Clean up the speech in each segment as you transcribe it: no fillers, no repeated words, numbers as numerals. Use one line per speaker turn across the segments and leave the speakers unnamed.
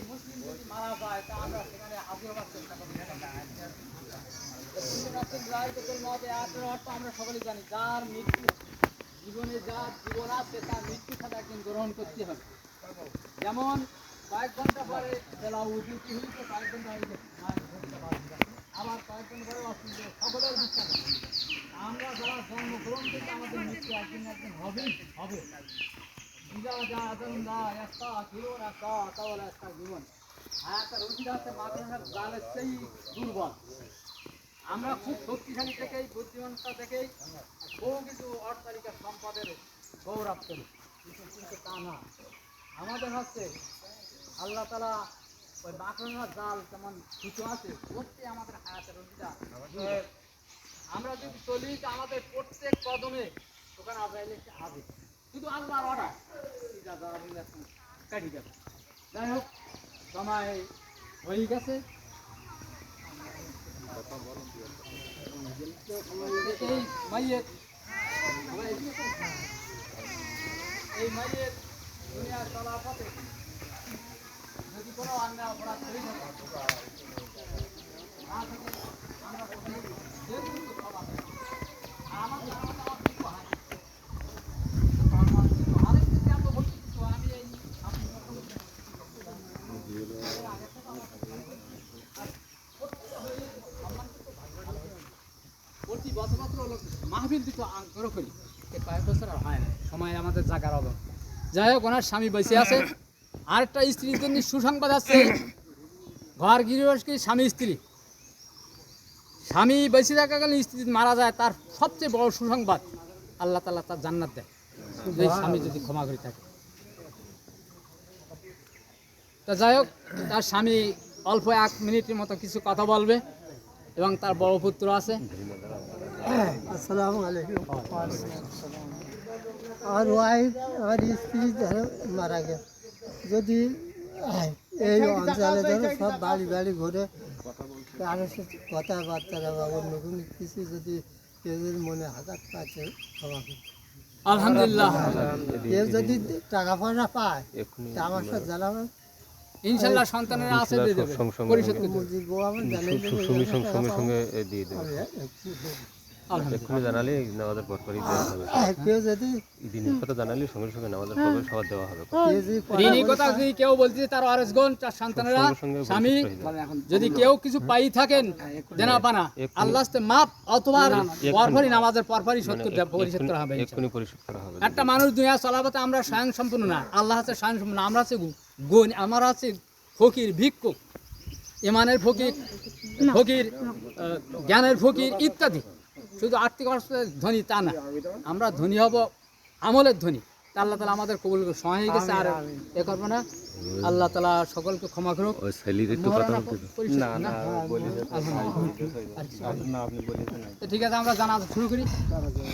মুসলিম যদি মারা যায় তা আমরা সেখানে হাজির হওয়ার চেষ্টা করি। আমরা সকলেই জানি যার মৃত্যু জীবনে যার জীবন আছে তার মৃত্যু ছাড়া একদিন গ্রহণ করতে হবে। যেমন কয়েক ঘন্টা পরে কয়েক ঘন্টা হয়ে গেছে, আবার কয়েক ঘন্টা পরে সকলের বিশ্বাস আমরা যারা জন্মগ্রহণ থেকে আমাদের মৃত্যু একদিন একদিন হবেই হবে। জীবন একটা রুচি আছে মাদ্রাসার জালের সেই দুর্বল। আমরা খুব শক্তিশালী থেকেই বুদ্ধিমত্তা থেকেই বহু কিছু অট্টালিকা সম্পদের গৌরব করি, কিন্তু তা না। আমাদের হচ্ছে আল্লাহ তাআলা ওই মাদ্রাসার জাল যেমন কিছু আছে বলতে আমাদের হায়াতের রুচিটা। আমরা যদি চলি তো আমাদের প্রত্যেক কদমে ওখানে হবে শুধু আল্লাহর অর্ডার কাটি যাবে। যাই হোক, সময় হয়ে গেছে। এই মাইয়ের দুনিয়ার চলার পথে যদি কোনো অন্যায় অপরাধ করে থাকে আমরা প্রতি বছর মাহফিল দিতে আগ্রহ করি, কয়েক বছর আর হয় না, সময় আমাদের জাগার অভাব। যাই হোক, ওনার স্বামী বেঁচে আছে। আরেকটা স্ত্রীর জন্য সুসংবাদ আছে, ঘর গৃহস্থী স্বামী স্ত্রী, স্বামী বেঁচে থাকাকালীন স্ত্রী মারা যায়, তার সবচেয়ে বড় সুসংবাদ আল্লাহ তাআলা তার জান্নাত দেয়, এই স্বামী যদি ক্ষমা করে থাকে। তা যাই হোক, তার স্বামী অল্প 1 মিনিটের মতো কিছু কথা বলবে এবং তার বড় পুত্র আছে।
আসসালামু আলাইকুম। আমার ওয়াইফ, আমার স্ত্রী মারা গেছে। যদি এই অঞ্চলে ধরো সব বাড়ি বাড়ি ঘুরে কারোর সাথে কথাবার্তা বা অন্য কোনো কিছু যদি কেউ মনে আঘাত পাচ্ছে ক্ষমা করছে।
আলহামদুলিল্লাহ।
কেউ যদি টাকা পয়সা পায় তা আমার সাথে জানাবেন,
ইনশাআল্লাহ সন্তানেরা আছে দিয়ে দেবে, পরিশোধ করে দেবে।
বউ আমার জানিয়ে দেবে,
সঙ্গে দিয়ে দেবে। এক্ষুনি জানালে নামাজের পরপরই দেওয়া হবে।
কেউ যদি
দিনের কথা জানালে সঙ্গে সঙ্গে নামাজের পরপর সবার দেওয়া হবে।
ঋণী কথা যদি কেউ বলছে তার আরেসগণ, তার সন্তানেরা, স্বামী যদি কেউ কিছু পাই থাকেন দেনা পানা, আল্লাহর কাছে মাপ অথবা পরপরই নামাজের পরপরই পরিশোধ করা হবে।
এক্ষুনি পরিশোধ করা হবে।
একটা মানুষ দুনিয়া চলাপথে আমরা স্বয়ং সম্পূর্ণ না, আল্লাহ আছে স্বয়ং সম্পূর্ণ। আমরা আছে গুণ, আমরা আছে ফকির, ভিক্ষুক, ইমানের ফকির, ফকির জ্ঞানের ফকির ইত্যাদি। শুধু আর্থিক অবস্থায় ধনী তা না, আমরা ধনী হব আমলের ধনী। তা আল্লাহ তাআলা আমাদের কবুল সময় হয়ে গেছে, আর এ করবো না। আল্লাহ তাআলা সকলকে ক্ষমা করুক। ঠিক আছে, আমরা জানাজা শুরু করি।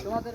তোমাদের